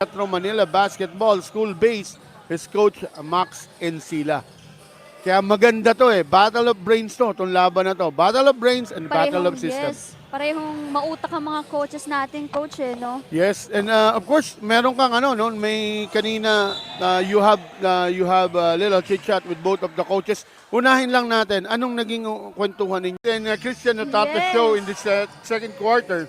Metro Manila Basketball School-based is Coach Max Encila. Kaya maganda to eh. Battle of Brains to, itong laban na to. Battle of Brains and Battle of Systems. Yes, parehong mautak ang mga coaches natin, coach eh, no? Yes, and of course, meron kang ano, no, may kanina you have a little chit chat with both of the coaches. Unahin lang natin, anong naging kwentuhan ninyo? And Christian Otate Yes. show in this second quarter.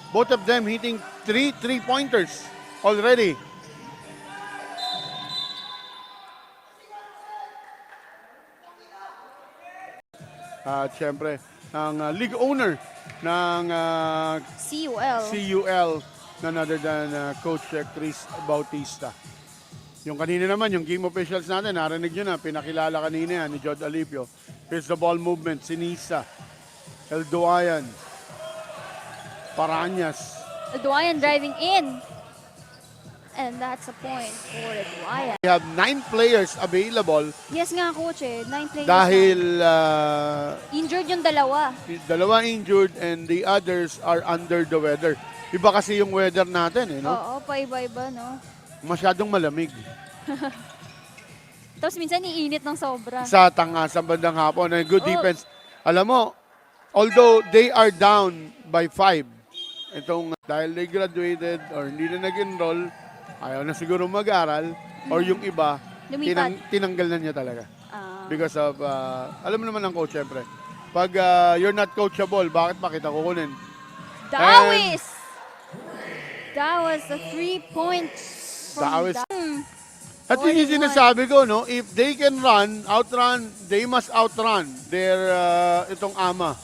Both of them hitting three-pointers already. At syempre, ang league owner ng CUL. CUL, none other than Coach Chris Bautista. Yung kanina naman, yung game officials natin, narinig nyo na, pinakilala kanina yan ni Jod Alipio. Here's the ball movement, Sinisa, El Duayan, Parañas. Duayan driving in. And that's a point for Duayan. We have 9 players available Yes nga, coach eh. 9 players dahil na. Injured yung dalawa. dalawa injured and the others are under the weather. Iba kasi yung weather natin, eh, no? Oo, paiba-iba, no? Masyadong malamig. Tapos minsan iinit ng sobra. Sa sa bandang hapon, and good defense. Alam mo, although they are down by 5, itong dahil they graduated or hindi na nag-enroll, ayaw na siguro mag-aral, or yung iba, Lumipat. tinanggal na niya talaga. Because of, alam mo naman ang coach, syempre. Pag you're not coachable, bakit pa kita kukunin? Dawis! That was a 3 points from Dawis. At 41. yun yung sinasabi ko, no? If they can outrun, they must outrun their itong ama.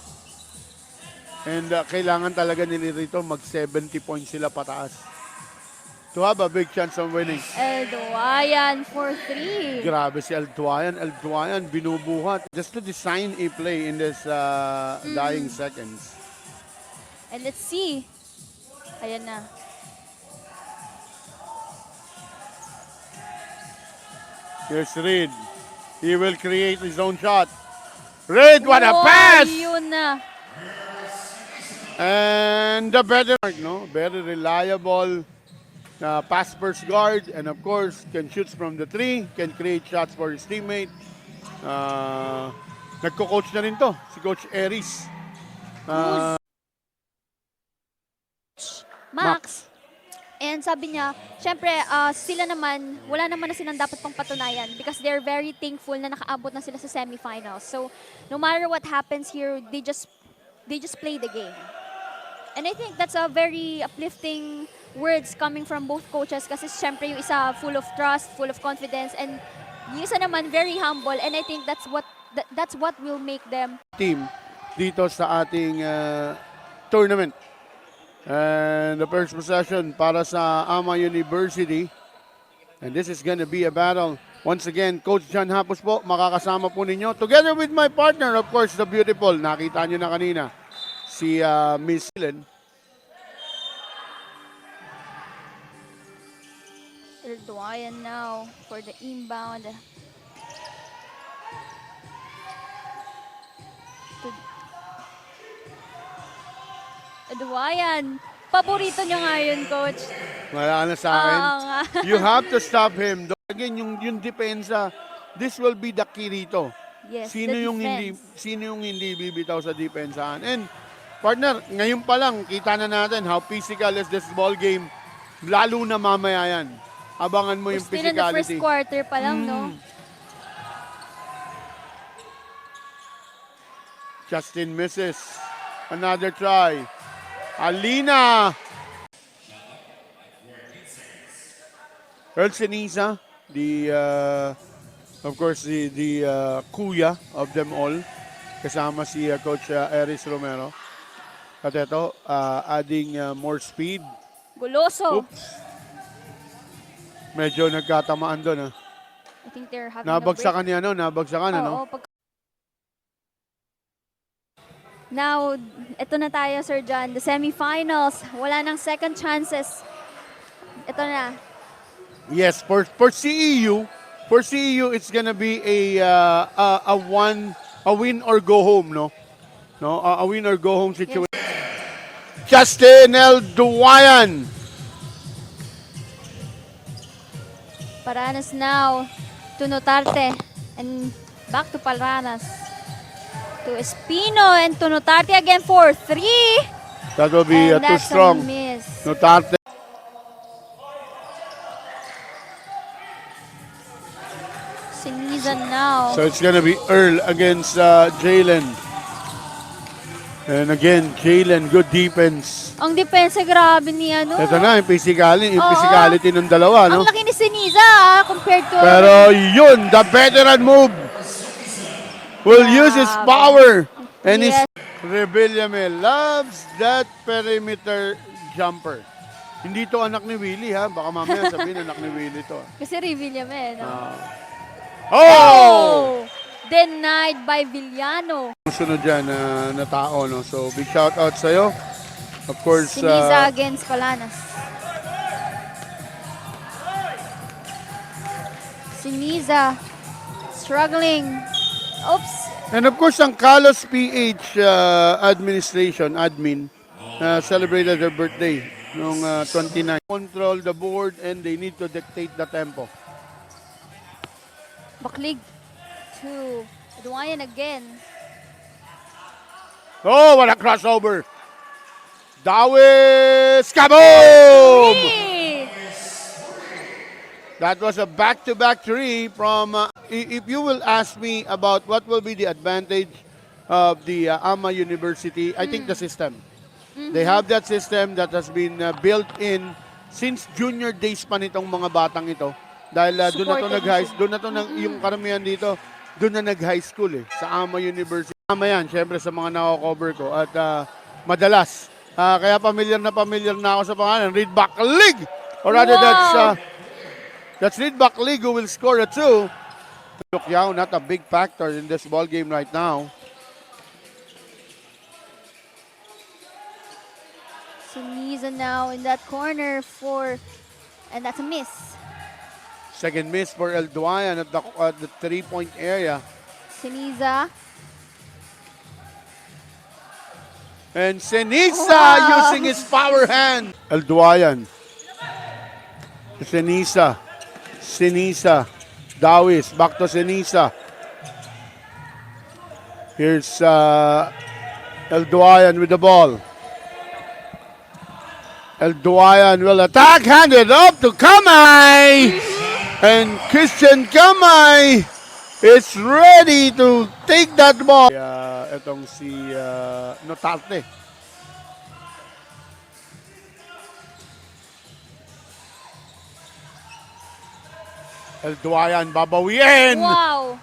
And kailangan talaga nila rito mag-70 points sila pataas to have a big chance of winning. El Duayan for 3. Grabe si El Duayan. El Duayan binubuhat just to design a play in this dying seconds. And let's see. Ayan na. Here's Reed. He will create his own shot. Reed, what a pass! Yun na. And the better, no? Very reliable pass first guard, and of course can shoot from the 3, can create shots for his teammate. Nagko-coach na rin to, si Coach Eris. Max. And sabi niya, syempre, sila naman, wala naman na silang dapat pang patunayan because they're very thankful na nakaabot na sila sa semifinals. So, no matter what happens here, they just play the game. And I think that's a very uplifting words coming from both coaches kasi syempre yung isa full of trust, full of confidence, and yung isa naman very humble, and I think that's what will make them Team dito sa ating tournament. And the first possession para sa Ama University. And this is gonna be a battle. Once again, Coach John Hapos po, makakasama po ninyo. Together with my partner, of course, the beautiful. Nakita nyo na kanina, si Miss Helen. El Duayan now for the inbound. Duayan, paborito niyo nga yun, Coach. Wala na sa akin. Oo nga. You have to stop him. Again, yung depensa, this will be the key rito. Yes, Sino the yung defense. sino yung hindi bibitaw sa depensahan. And partner, ngayon pa lang kita na natin how physical is this ball game. Lalo na mamaya yan. Abangan mo yung Still in the first physicality. quarter pa lang, no? Justin misses. Another try. Alina. Earl Sinisa, of course, the kuya of them all. Kasama si Coach Eris Romero. At ito, adding more speed. Guloso. Oops. Medyo nagkatamaan doon. I think they're having Nabagsakan a break. nabagsakan, ano? Oo, Now, ito na tayo, Sir John. The semifinals. Wala nang second chances. Ito na. Yes, for CEU, it's gonna be a win or go home, no? A win or go home situation. Justin L. Duayan Paranas now to Notarte and back to Paranas. To Espino and to Notarte again for 3. That will be And too that's strong. a miss. Notarte. Siniza now. So it's gonna be Earl against Jalen. And again, Jalen, good defense. Ang depensa grabe ni ano. Ito na, yung Oo. physicality ng dalawa, no? Ang laki ni Siniza compared to... Pero yun, the veteran move will use his power. And Yes. Rebillame loves that perimeter jumper. Hindi to anak ni Willie, ha? Baka mamaya sabihin anak ni Willie to. Kasi Revilla eh, no? Oh! Denied by Villano. Sunod dyan na tao, no? So, big shout out sa'yo. Of course, Siniza against Palanas. Siniza struggling. Oops. and of course, ang Kalos PH admin, celebrated their birthday noong 29. Control the board and they need to dictate the tempo. Baklig to Duayan again. Oh, what a crossover! Dawis! Kaboom! Three. That was a back-to-back 3 from... if you will ask me about what will be the advantage of the AMA University, I think the system. They have that system that has been built in since junior days pa nitong mga batang ito. Dahil doon na to Supported nag-high doon na to yung karamihan dito, doon na nag-high school sa AMA University. AMA yan, syempre sa mga nako-cover ko. At madalas, kaya familiar na ako sa pangalan, Reedback League! Or rather, Wow. that's Reedback League who will score a 2. Lukyao, not a big factor in this ball game right now. Siniza now in that corner and that's a miss. Second miss for El Duayan at the 3-point area. Siniza. And Senisa Wow. using his power hand. El Duayan. Senisa. Dawis, back to Senisa. Here's El Duayan with the ball. El Duayan will attack, handed up to Kamay. And Christian Kamay is ready to take that ball. Itong si Notarte. El Duayan babawiin. Wow.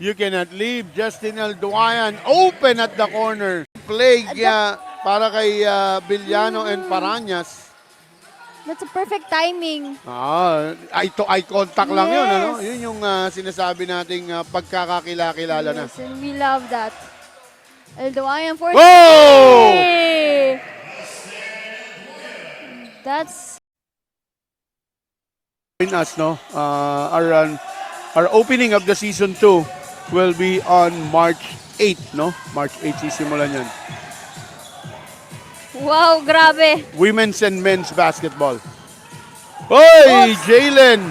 You cannot leave Justin El Duayan open at the corner. Play para kay Villano and Parañas. That's a perfect timing. Eye contact lang yun. Yes. Ano? Yun yung sinasabi nating pagkakakilala na. Yes, and we love that. El Duayan for Whoa! 3. That's In us, no? Our opening of the season 2 will be on March 8, no? March 8 sisimulan yan. wow, grabe. Women's and men's basketball. Hoy, Jalen!